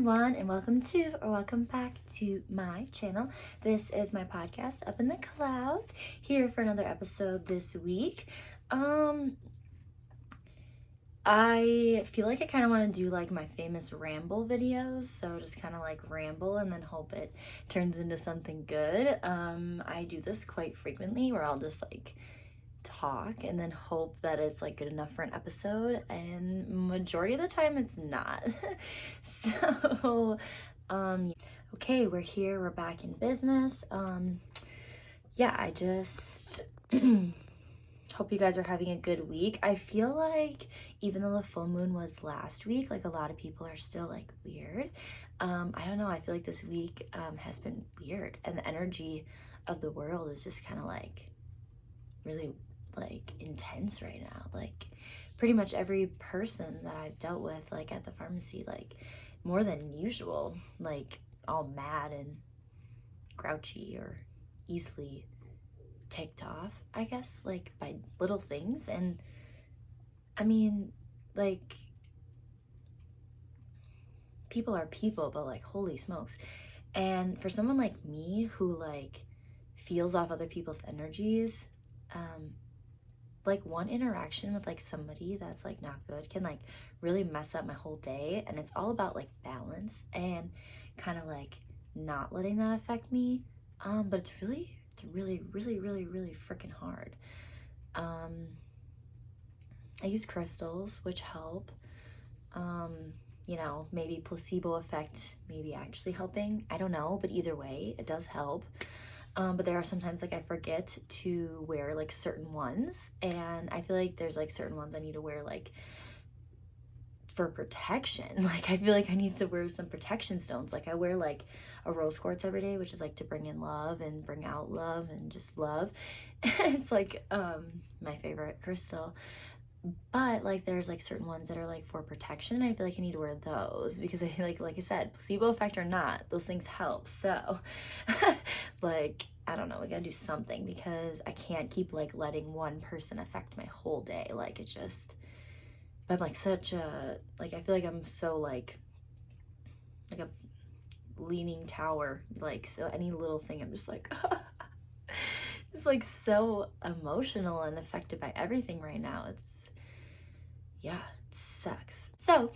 everyone, and welcome back to my channel. This is my podcast, Up in the Clouds, here for another episode this week. I feel like I kind of want to do like my famous ramble videos, so just kind of like ramble and then hope it turns into something good. I do this quite frequently where I'll just like talk and then hope that it's like good enough for an episode, and majority of the time it's not. So okay, we're here, we're back in business. I just hope you guys are having a good week. I feel like even though the full moon was last week, like a lot of people are still like weird. I don't know, I feel like this week has been weird, and the energy of the world is just kind of like really like intense right now. Like pretty much every person that I've dealt with like at the pharmacy, like more than usual, like all mad and grouchy or easily ticked off, I guess, like by little things. And I mean, like, people are people, but like holy smokes. And for someone like me who like feels off other people's energies, like one interaction with like somebody that's like not good can like really mess up my whole day. And it's all about like balance and kind of like not letting that affect me. But it's really freaking hard. I use crystals, which help. Maybe placebo effect, maybe actually helping, I don't know, but either way it does help. But there are sometimes like I forget to wear like certain ones, and I feel like there's like certain ones I need to wear like for protection. Like I feel like I need to wear some protection stones. Like I wear like a rose quartz every day, which is like to bring in love and bring out love and just love. It's like my favorite crystal. But like there's like certain ones that are like for protection. I feel like I need to wear those because I feel like I said, placebo effect or not, those things help. So like I don't know, we gotta do something because I can't keep like letting one person affect my whole day. Like it just, but I'm like such a, like I feel like I'm so like a leaning tower, like so any little thing I'm just like it's like so emotional and affected by everything right now. It sucks. So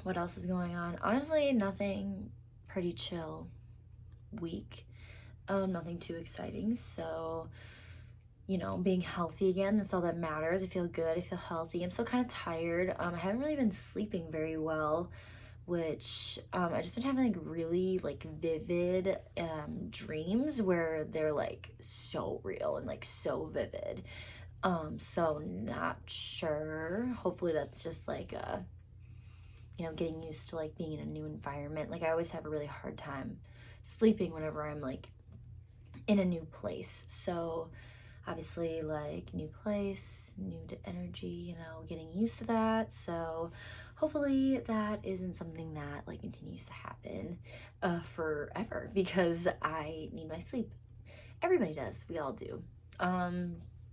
what else is going on? Honestly, nothing. Pretty chill week. Nothing too exciting. So, being healthy again, that's all that matters. I feel good, I feel healthy. I'm still kind of tired. I haven't really been sleeping very well, which I just been having like really like vivid dreams where they're like so real and like so vivid. So not sure. Hopefully that's just like getting used to like being in a new environment. Like I always have a really hard time sleeping whenever I'm like in a new place. So obviously like new place, new energy, getting used to that. So hopefully that isn't something that like continues to happen forever, because I need my sleep. Everybody does. We all do.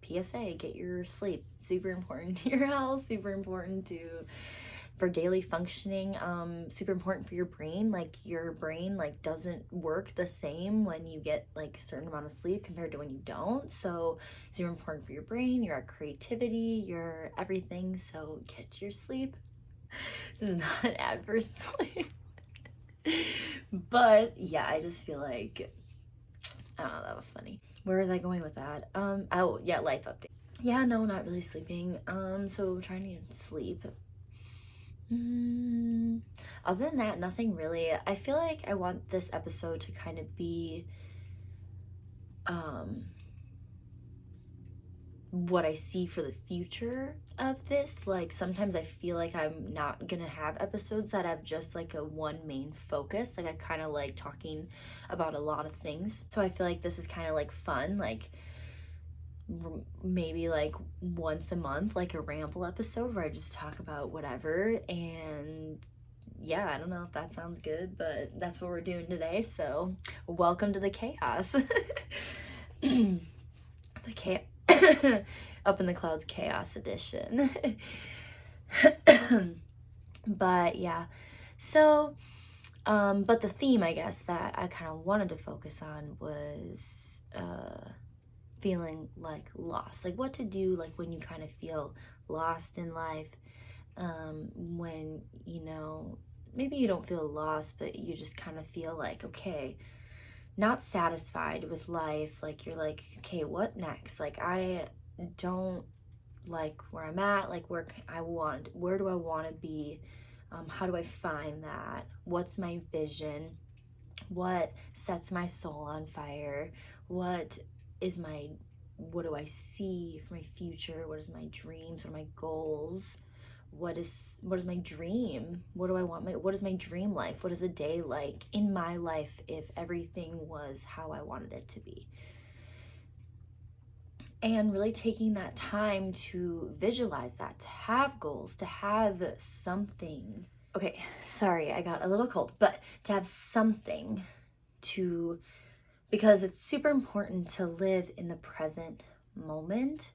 PSA, get your sleep. Super important to your health, super important for daily functioning, super important for your brain. Like your brain like doesn't work the same when you get like a certain amount of sleep compared to when you don't. So super important for your brain, your creativity, your everything. So get your sleep. This is not an ad for sleep. But yeah, I just feel like, I don't know, that was funny. Where was I going with that? Oh yeah, life update. Yeah, no, not really sleeping. So trying to sleep. Other than that, nothing really. I feel like I want this episode to kind of be what I see for the future of this. Like sometimes I feel like I'm not gonna have episodes that have just like a one main focus. Like I kind of like talking about a lot of things, so I feel like this is kind of like fun, like maybe like once a month, like a ramble episode where I just talk about whatever. And yeah, I don't know if that sounds good, but that's what we're doing today. So welcome to the chaos. The Up in the Clouds Chaos Edition. But yeah, So, but the theme, I guess, that I kind of wanted to focus on was feeling like lost, like what to do, like when you kind of feel lost in life, when, you know, maybe you don't feel lost, but you just kind of feel like, okay, not satisfied with life. Like you're like, okay, what next? Like I don't like where I'm at, like where do I want to be? How do I find that? What's my vision? What sets my soul on fire? What is my, what do I see for my future? What is my dreams? What are my goals? What is my dream? What do I want what is my dream life? What is a day like in my life if everything was how I wanted it to be? And really taking that time to visualize that, to have goals, to have something. Okay, sorry, I got a little cold, but to have something to, because it's super important to live in the present moment,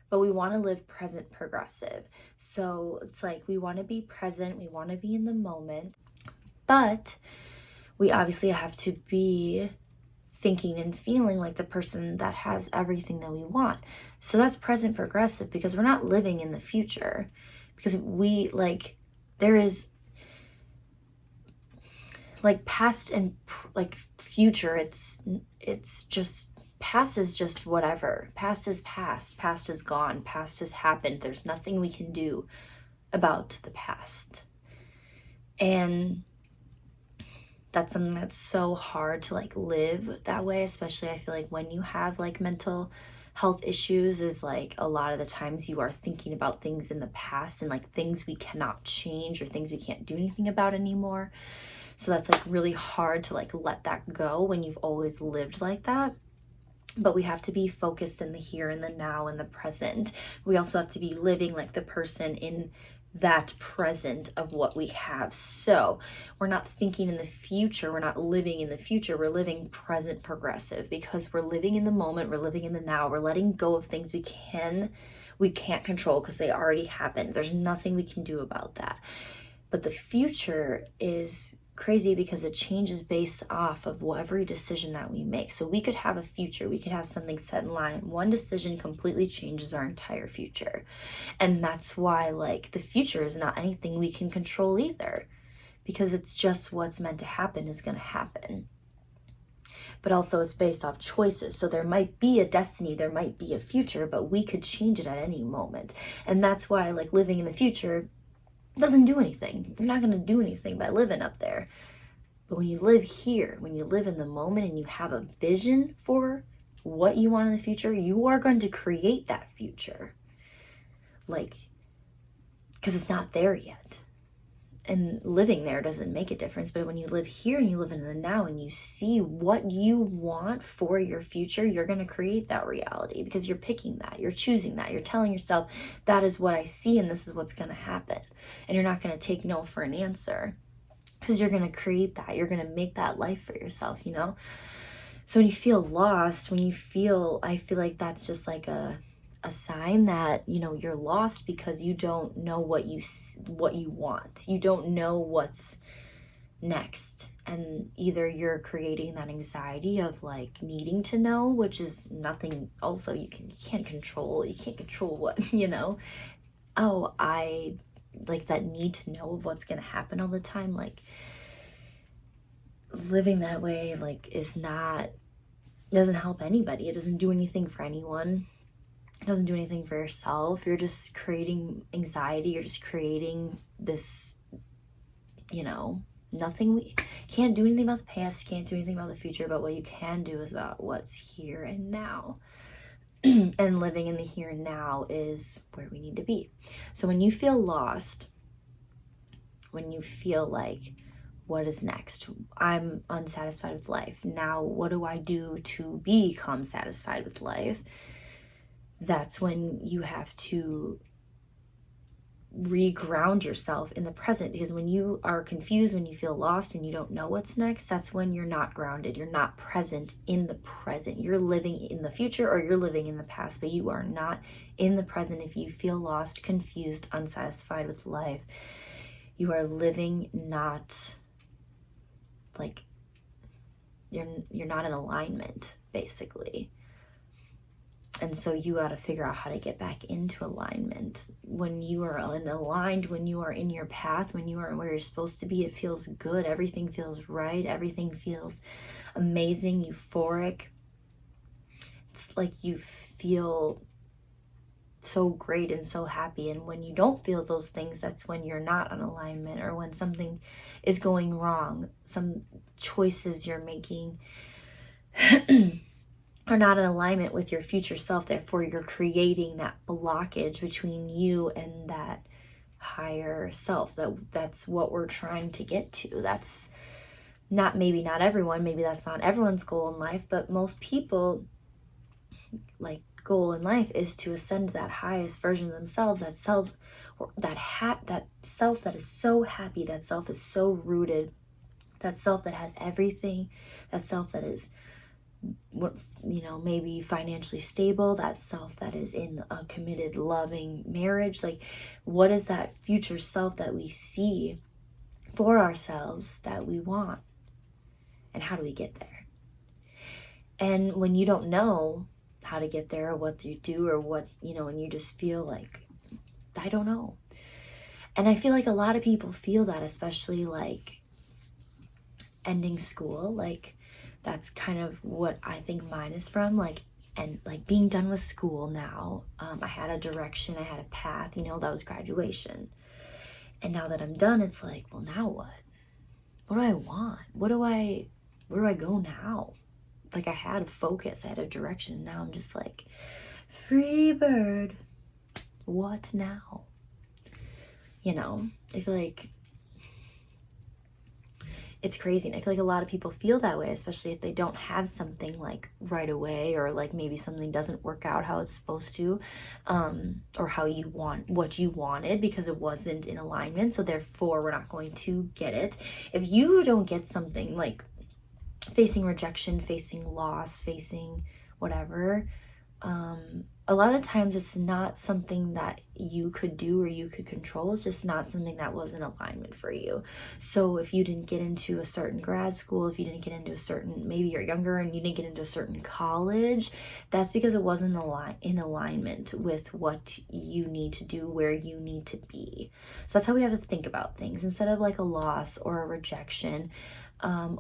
but we want to live present progressive. So it's like we want to be present, we want to be in the moment, but we obviously have to be thinking and feeling like the person that has everything that we want. So that's present progressive, because we're not living in the future, because we like, there is like past and like future, it's just, past is just whatever. Past is past, past is gone, past has happened. There's nothing we can do about the past. And that's something that's so hard to like live that way, especially I feel like when you have like mental health issues, is like a lot of the times you are thinking about things in the past and like things we cannot change or things we can't do anything about anymore. So that's like really hard to like let that go when you've always lived like that. But we have to be focused in the here and the now and the present. We also have to be living like the person in that present of what we have. So we're not thinking in the future, we're not living in the future, we're living present progressive, because we're living in the moment, we're living in the now, we're letting go of things we can't control because they already happened. There's nothing we can do about that. But the future is crazy because it changes based off of every decision that we make. So we could have a future, we could have something set in line. One decision completely changes our entire future. And that's why like the future is not anything we can control either, because it's just what's meant to happen is going to happen. But also it's based off choices. So there might be a destiny, there might be a future, but we could change it at any moment. And that's why like living in the future doesn't do anything. You're not going to do anything by living up there. But when you live here, when you live in the moment and you have a vision for what you want in the future, you are going to create that future. Like, because it's not there yet. And living there doesn't make a difference. But when you live here and you live in the now and you see what you want for your future, you're going to create that reality, because you're picking that, you're choosing that, you're telling yourself that is what I see and this is what's going to happen. And you're not going to take no for an answer, because you're going to create that. You're going to make that life for yourself, you know? So when you feel lost, I feel like that's just like a sign that, you know, you're lost because you don't know what you want. You don't know what's next. And either you're creating that anxiety of like needing to know, which is nothing also you can't control. You can't control what, you know. Oh, I like that need to know of what's going to happen all the time. Like living that way like doesn't help anybody. It doesn't do anything for anyone. It doesn't do anything for yourself. You're just creating anxiety. You're just creating this, you know, we can't do anything about the past, can't do anything about the future, but what you can do is about what's here and now. And living in the here and now is where we need to be. So when you feel lost, when you feel like, what is next? I'm unsatisfied with life. Now, what do I do to become satisfied with life? That's when you have to reground yourself in the present, because when you are confused, when you feel lost and you don't know what's next, that's when you're not grounded. You're not present in the present. You're living in the future or you're living in the past, but you are not in the present. If you feel lost, confused, unsatisfied with life, You are living not like you're not in alignment, basically. And so you got to figure out how to get back into alignment. When you are aligned, when you are in your path, when you are where you're supposed to be, it feels good. Everything feels right. Everything feels amazing, euphoric. It's like you feel so great and so happy. And when you don't feel those things, that's when you're not in alignment, or when something is going wrong, some choices you're making are not in alignment with your future self. Therefore, you're creating that blockage between you and that higher self. That's what we're trying to get to. That's maybe not everyone, maybe that's not everyone's goal in life, but most people, like, goal in life is to ascend to that highest version of themselves, that self, that self that is so happy, that self is so rooted, that self that has everything, that self that is, maybe financially stable, that self that is in a committed, loving marriage. Like, what is that future self that we see for ourselves that we want? And how do we get there? And when you don't know how to get there, or what you do, or what, and you just feel like, I don't know. And I feel like a lot of people feel that, especially like ending school. Like, that's kind of what I think mine is from, like, and like being done with school now. I had a direction, I had a path, that was graduation. And now that I'm done, it's like, well, now what? What do I want? Where do I go now? Like, I had a focus, I had a direction. Now I'm just like, free bird. What now? I feel like it's crazy. And I feel like a lot of people feel that way, especially if they don't have something like right away, or like maybe something doesn't work out how it's supposed to, or how you want, what you wanted, because it wasn't in alignment. So therefore, we're not going to get it. If you don't get something, like facing rejection, facing loss, facing whatever, a lot of times it's not something that you could do or you could control. It's just not something that was in alignment for you. So if you didn't get into a certain grad school, if you didn't get into a certain, maybe you're younger and you didn't get into a certain college, that's because it wasn't in alignment with what you need to do, where you need to be. So that's how we have to think about things, instead of like a loss or a rejection,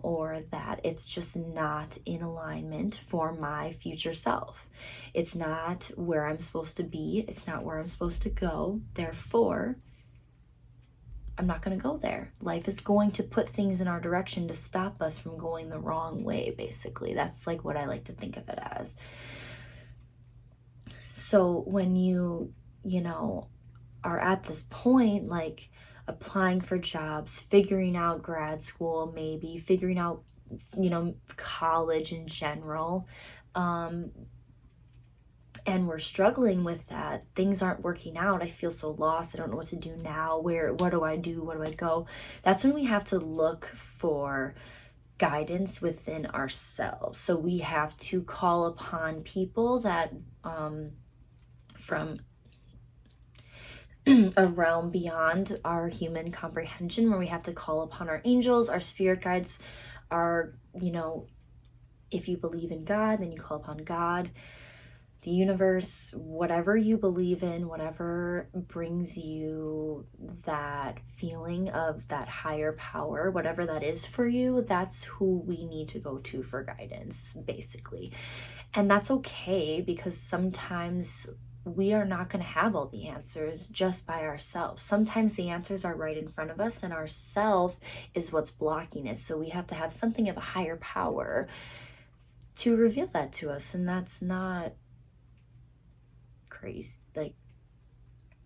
or that it's just not in alignment for my future self. It's not where I'm supposed to be. It's not where I'm supposed to go. Therefore, I'm not going to go there. Life is going to put things in our direction to stop us from going the wrong way, basically. That's like what I like to think of it as. So when you are at this point, like applying for jobs, figuring out grad school, maybe figuring out, college in general, and we're struggling with that, things aren't working out, I feel so lost, I don't know what to do now, what do I do, where do I go? That's when we have to look for guidance within ourselves. So we have to call upon people that, from a realm beyond our human comprehension, where we have to call upon our angels, our spirit guides, our, if you believe in God, then you call upon God, the universe, whatever you believe in, whatever brings you that feeling of that higher power, whatever that is for you, that's who we need to go to for guidance, basically. And that's okay, because sometimes we are not going to have all the answers just by ourselves. Sometimes the answers are right in front of us, and our self is what's blocking it. So we have to have something of a higher power to reveal that to us. And that's not crazy. Like,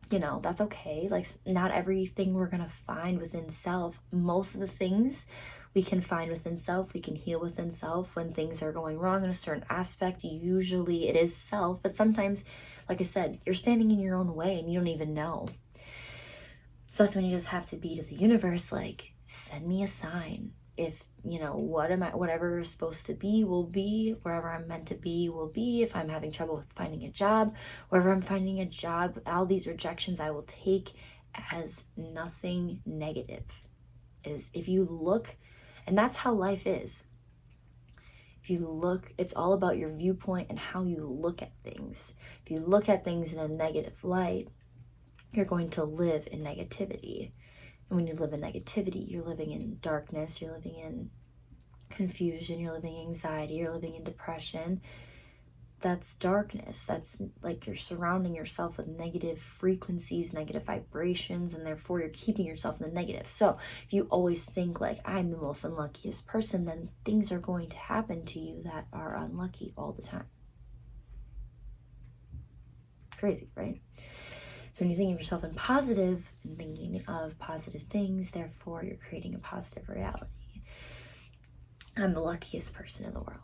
that's okay. Like, not everything we're going to find within self. Most of the things we can find within self, we can heal within self. When things are going wrong in a certain aspect, usually it is self. But sometimes, like I said, you're standing in your own way and you don't even know. So that's when you just have to be to the universe, like, send me a sign. If, whatever is supposed to be will be, wherever I'm meant to be will be. If I'm having trouble with finding a job, wherever I'm finding a job, all these rejections I will take as nothing negative. Is if you look, and that's how life is. If you look, it's all about your viewpoint and how you look at things. If you look at things in a negative light, you're going to live in negativity. And when you live in negativity, you're living in darkness, you're living in confusion, you're living in anxiety, you're living in depression. That's darkness. That's like you're surrounding yourself with negative frequencies, negative vibrations, and therefore you're keeping yourself in the negative. So if you always think like, I'm the most unluckiest person, then things are going to happen to you that are unlucky all the time. Crazy, right? So when you think of yourself in positive and thinking of positive things, therefore you're creating a positive reality. I'm the luckiest person in the world.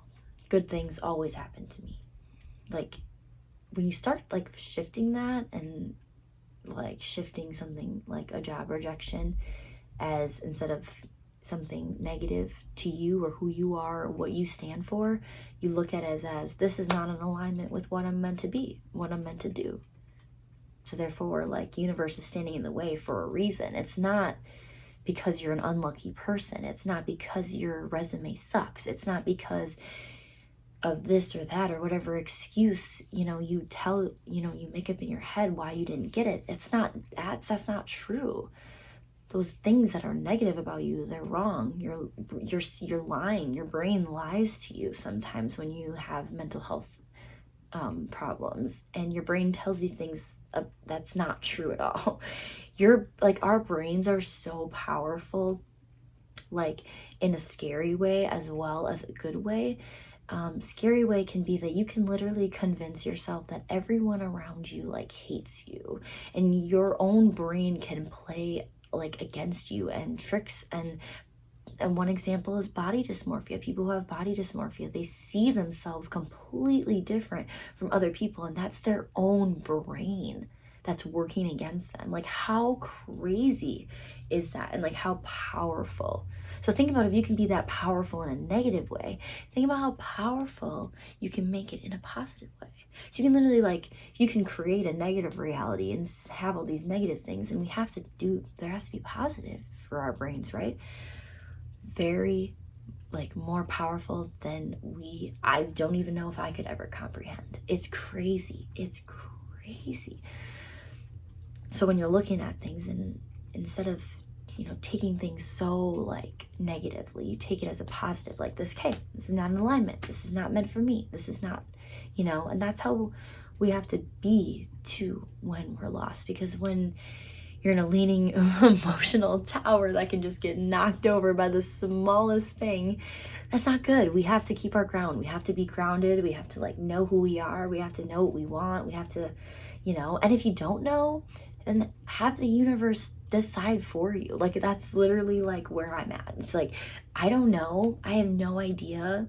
Good things always happen to me. Like when you start like shifting that and like shifting something like a job rejection as instead of something negative to you or who you are or what you stand for, you look at it as this is not in alignment with what I'm meant to be, what I'm meant to do. So therefore, like, universe is standing in the way for a reason. It's not because you're an unlucky person. It's not because your resume sucks. It's not because of this or that or whatever excuse, you tell, you make up in your head why you didn't get it. It's not, that's not true. Those things that are negative about you, they're wrong. You're lying. Your brain lies to you sometimes when you have mental health problems, and your brain tells you things that's not true at all. Our brains are so powerful, like in a scary way as well as a good way. Scary way can be that you can literally convince yourself that everyone around you like hates you, and your own brain can play like against you and tricks. And one example is body dysmorphia. People who have body dysmorphia, they see themselves completely different from other people, and that's their own brain that's working against them. Like, how crazy is that? And like, how powerful. So think about if you can be that powerful in a negative way, think about how powerful you can make it in a positive way. So you can literally you can create a negative reality and have all these negative things, and there has to be positive for our brains, right? Very more powerful than I don't even know if I could ever comprehend. It's crazy. It's crazy. So when you're looking at things, and instead of taking things so negatively, you take it as a positive, like this is not in alignment, this is not meant for me, this is not, and that's how we have to be too when we're lost. Because when you're in a leaning emotional tower that can just get knocked over by the smallest thing, that's not good. We have to keep our ground. We have to be grounded. We have to know who we are. We have to know what we want. We have to, and if you don't know, then have the universe decide for you. That's literally where I'm at. It's I don't know. I have no idea.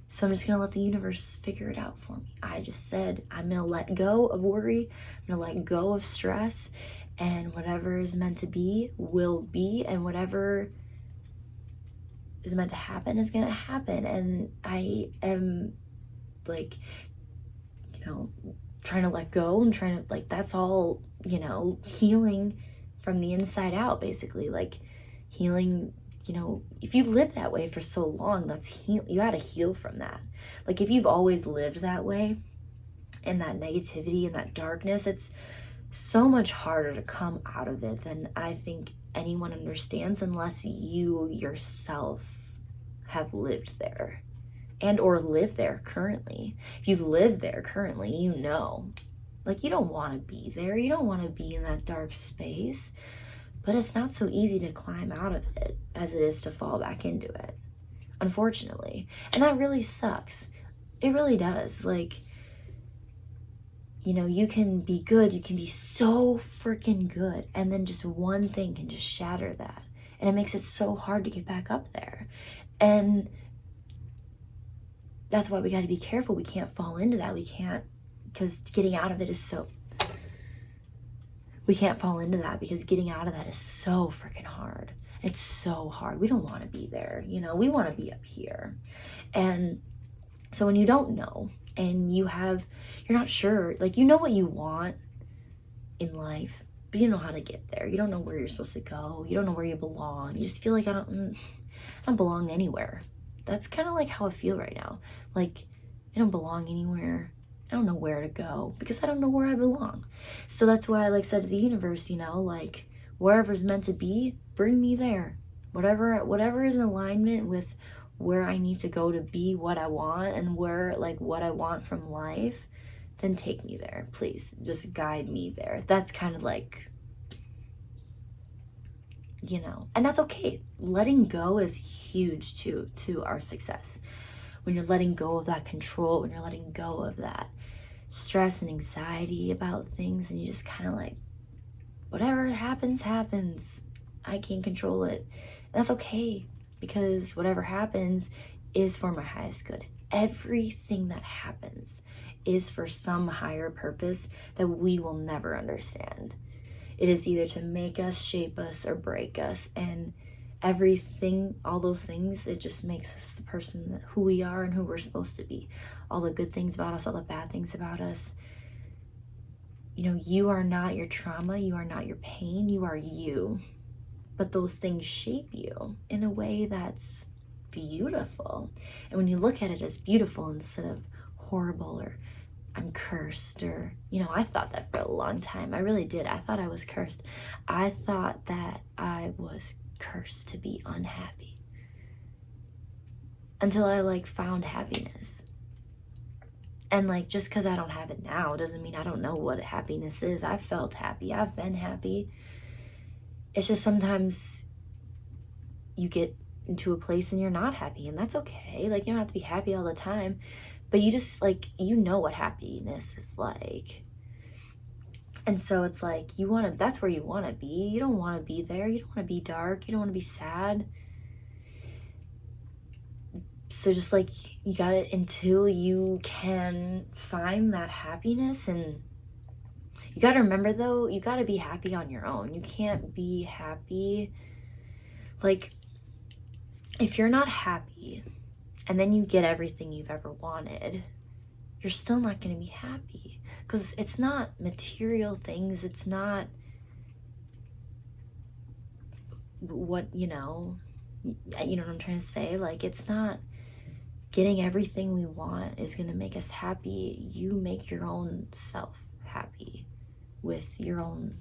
So I'm just going to let the universe figure it out for me. I just said, I'm going to let go of worry. I'm going to let go of stress. And whatever is meant to be will be, and whatever is meant to happen is going to happen. And I am trying to let go and trying to that's all, healing from the inside out, basically. Healing, if you live that way for so long, that's you got to heal from that. If you've always lived that way, in that negativity and that darkness, it's so much harder to come out of it than I think anyone understands, unless you yourself have lived there and or live there currently. If you've lived there currently, you don't want to be there. You don't want to be in that dark space, but it's not so easy to climb out of it as it is to fall back into it, unfortunately. And that really sucks. It really does. You can be good, you can be so freaking good, and then just one thing can just shatter that. And it makes it so hard to get back up there. And that's why we got to be careful. We can't fall into that. We can't, because getting out of it is so, we can't fall into that because getting out of that is so freaking hard. It's so hard. We don't want to be there. We want to be up here. And so when you don't know, and you're not sure, you know what you want in life, but you don't know how to get there. You don't know where you're supposed to go. You don't know where you belong. You just feel like I don't belong anywhere. That's kind of like how I feel right now. Like, I don't belong anywhere. I don't know where to go because I don't know where I belong. So that's why I like said to the universe, you know, like wherever's meant to be, bring me there. Whatever is in alignment with where I need to go to be what I want and where like what I want from life, then take me there. Please just guide me there. That's kind of like, you know, and that's okay. Letting go is huge to our success. When you're letting go of that control, when you're letting go of that stress and anxiety about things, and you just kind of like, whatever happens, happens. I can't control it. And that's okay, because whatever happens is for my highest good. Everything that happens is for some higher purpose that we will never understand. It is either to make us, shape us, or break us. And everything, all those things, it just makes us the person who we are and who we're supposed to be. All the good things about us, all the bad things about us. You know, you are not your trauma, you are not your pain, you are you. But those things shape you in a way that's beautiful. And when you look at it as beautiful instead of horrible or I'm cursed, or, you know, I thought that for a long time. I really did. I thought I was cursed. I thought that I was cursed to be unhappy until I like found happiness. And like, just because I don't have it now doesn't mean I don't know what happiness is. I've felt happy. I've been happy. It's just sometimes you get into a place and you're not happy, and that's okay. Like, you don't have to be happy all the time, but you just like, you know what happiness is like. And so it's like, that's where you want to be. You don't want to be there. You don't want to be dark. You don't want to be sad. So just like, you got it until you can find that happiness. And you got to remember though, you got to be happy on your own. You can't be happy. Like, if you're not happy and then you get everything you've ever wanted, you're still not going to be happy, because it's not material things. It's not what, you know what I'm trying to say? Like, it's not getting everything we want is going to make us happy. You make your own self happy with your own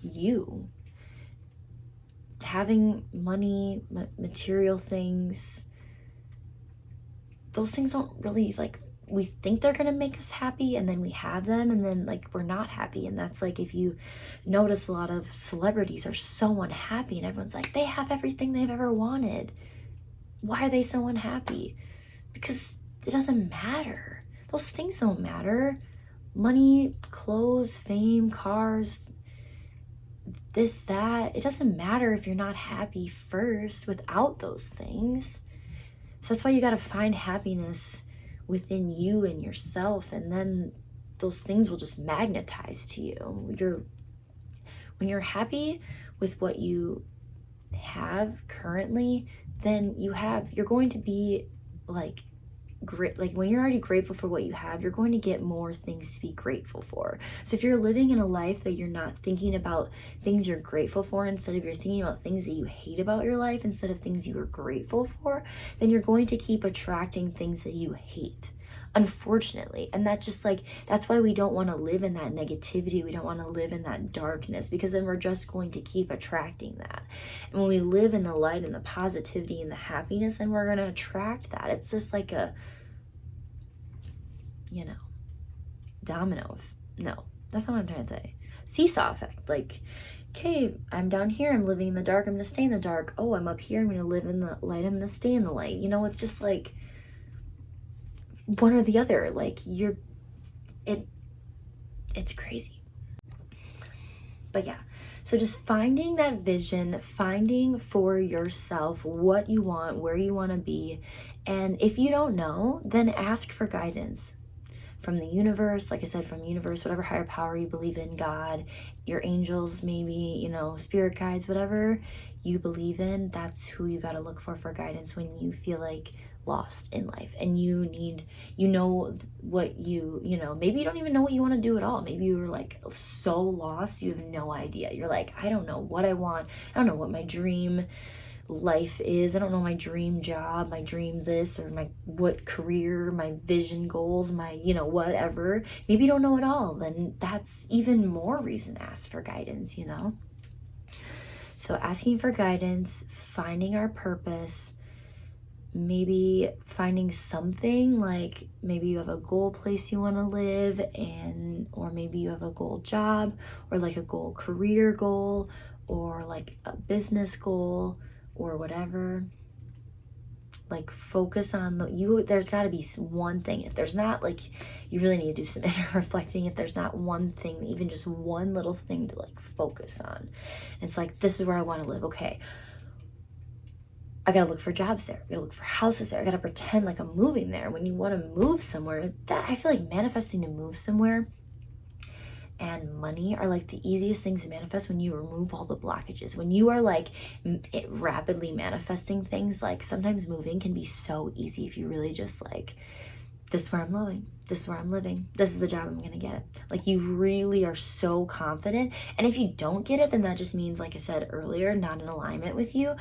you. Having money, material things, those things don't really, like, we think they're gonna make us happy, and then we have them, and then like we're not happy. And that's like, if you notice, a lot of celebrities are so unhappy, and everyone's like, they have everything they've ever wanted. Why are they so unhappy? Because it doesn't matter. Those things don't matter. Money, clothes, fame, cars, this, that, it doesn't matter if you're not happy first without those things. So that's why you got to find happiness within you and yourself, and then those things will just magnetize to you. When you're happy with what you have currently, then you're going to be like great. Like, when you're already grateful for what you have, you're going to get more things to be grateful for. So if you're living in a life that you're not thinking about things you're grateful for, instead of you're thinking about things that you hate about your life instead of things you are grateful for, then you're going to keep attracting things that you hate, unfortunately. And that's why we don't want to live in that negativity. We don't want to live in that darkness, because then we're just going to keep attracting that. And when we live in the light and the positivity and the happiness, then we're going to attract that. It's just like a, domino. No, that's not what I'm trying to say. Seesaw effect. Like, okay, I'm down here, I'm living in the dark, I'm going to stay in the dark. Oh, I'm up here, I'm going to live in the light, I'm going to stay in the light. It's just like one or the other. Like, it's crazy. But yeah, so just finding that vision, finding for yourself what you want, where you want to be. And if you don't know, then ask for guidance from the universe. Like I said, from the universe, whatever higher power you believe in, God, your angels, maybe, spirit guides, whatever you believe in, that's who you got to look for guidance when you feel like lost in life and you know what maybe you don't even know what you want to do at all. Maybe you're like so lost, you have no idea. You're like, I don't know what I want. I don't know what my dream life is. I don't know my dream job, my dream this, or my what career, my vision goals, my whatever. Maybe you don't know it all. Then that's even more reason to ask for guidance. So asking for guidance, finding our purpose, maybe finding something, like maybe you have a goal place you want to live, or maybe you have a goal job, or like a goal career goal, or like a business goal, or whatever. Like focus on there's got to be one thing. If there's not, like, you really need to do some inner reflecting. If there's not one thing, even just one little thing to like focus on, it's like, this is where I want to live. Okay, I gotta look for jobs there. I gotta look for houses there. I gotta pretend like I'm moving there. When you want to move somewhere, that I feel like manifesting to move somewhere and money are like the easiest things to manifest when you remove all the blockages. When you are like rapidly manifesting things, like sometimes moving can be so easy if you really just like, this is where I'm living. This is where I'm living. This is the job I'm gonna get. Like, you really are so confident. And if you don't get it, then that just means, like I said earlier, not in alignment with you.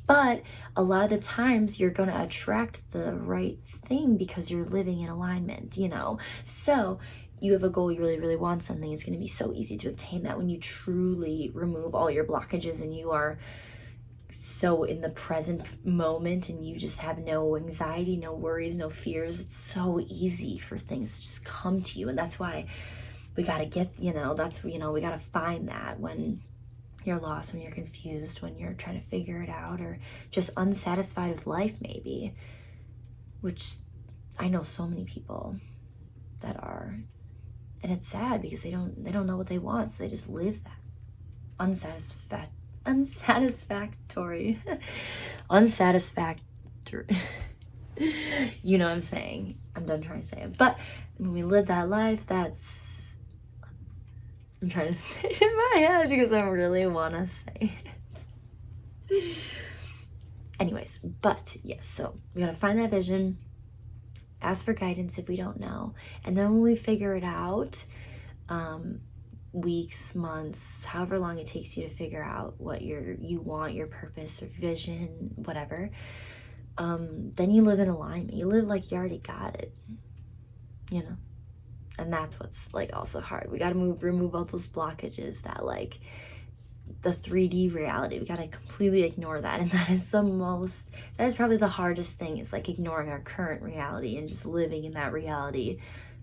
But a lot of the times you're gonna attract the right thing because you're living in alignment, So you have a goal, you really, really want something, it's going to be so easy to obtain that when you truly remove all your blockages and you are so in the present moment and you just have no anxiety, no worries, no fears. It's so easy for things to just come to you. And that's why we got to get, we got to find that when you're lost, when you're confused, when you're trying to figure it out, or just unsatisfied with life maybe, which I know so many people that are. And it's sad because they don't know what they want, so they just live that unsatisfactory you know what I'm saying. I'm done trying to say it. But when we live that life, I'm trying to say it in my head because I really want to say it. Anyways, but yes, so we gotta find that vision, ask for guidance if we don't know, and then when we figure it out, weeks, months, however long it takes you to figure out what you want, your purpose or vision, whatever, then you live in alignment. You live like you already got it, and that's what's like also hard. We got to remove all those blockages, that like the 3D reality. We got to completely ignore that, and that is probably the hardest thing, is like ignoring our current reality and just living in that reality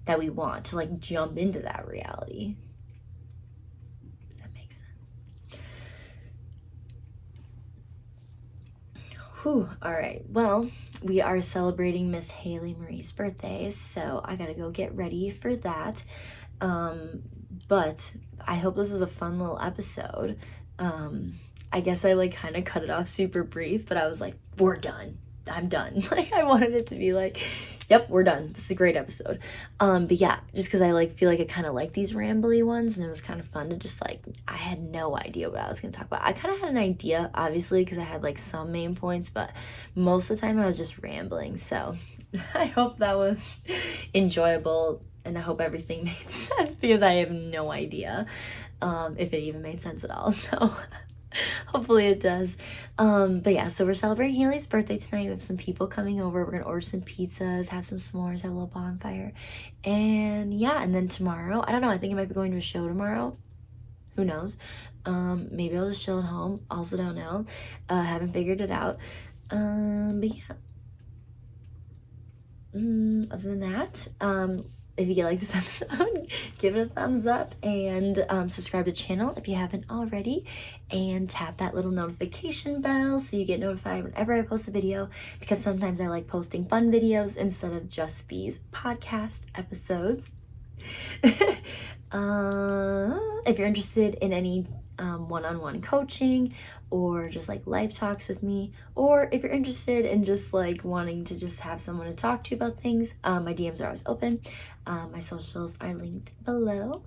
that we want, to like jump into that reality. Does that make sense? Whew. All right, well, we are celebrating Miss Haley Marie's birthday, so I gotta go get ready for that. But I hope this was a fun little episode. I guess I like kind of cut it off super brief, but I was like, we're done. I'm done. Like, I wanted it to be like, yep, we're done. This is a great episode. But yeah, just because I like feel like I kind of like these rambly ones, and it was kind of fun to just like, I had no idea what I was gonna talk about. I kind of had an idea, obviously, because I had like some main points, but most of the time I was just rambling. So I hope that was enjoyable, and I hope everything made sense, because I have no idea if it even made sense at all. So hopefully it does. But yeah, so we're celebrating Haley's birthday tonight. We have some people coming over. We're gonna order some pizzas, have some s'mores, have a little bonfire, and yeah, and then tomorrow, I don't know, I think I might be going to a show tomorrow. Who knows? Maybe I'll just chill at home. Also don't know. Haven't figured it out. But yeah. Other than that, if you like this episode, give it a thumbs up, and subscribe to the channel if you haven't already, and tap that little notification bell so you get notified whenever I post a video, because sometimes I like posting fun videos instead of just these podcast episodes. If you're interested in any one-on-one coaching, or just like live talks with me, or if you're interested in just like wanting to just have someone to talk to about things, my DMs are always open. My socials are linked below.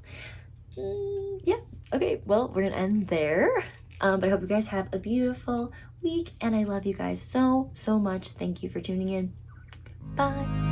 Yeah, okay, well, we're gonna end there, but I hope you guys have a beautiful week, and I love you guys so much. Thank you for tuning in. Bye.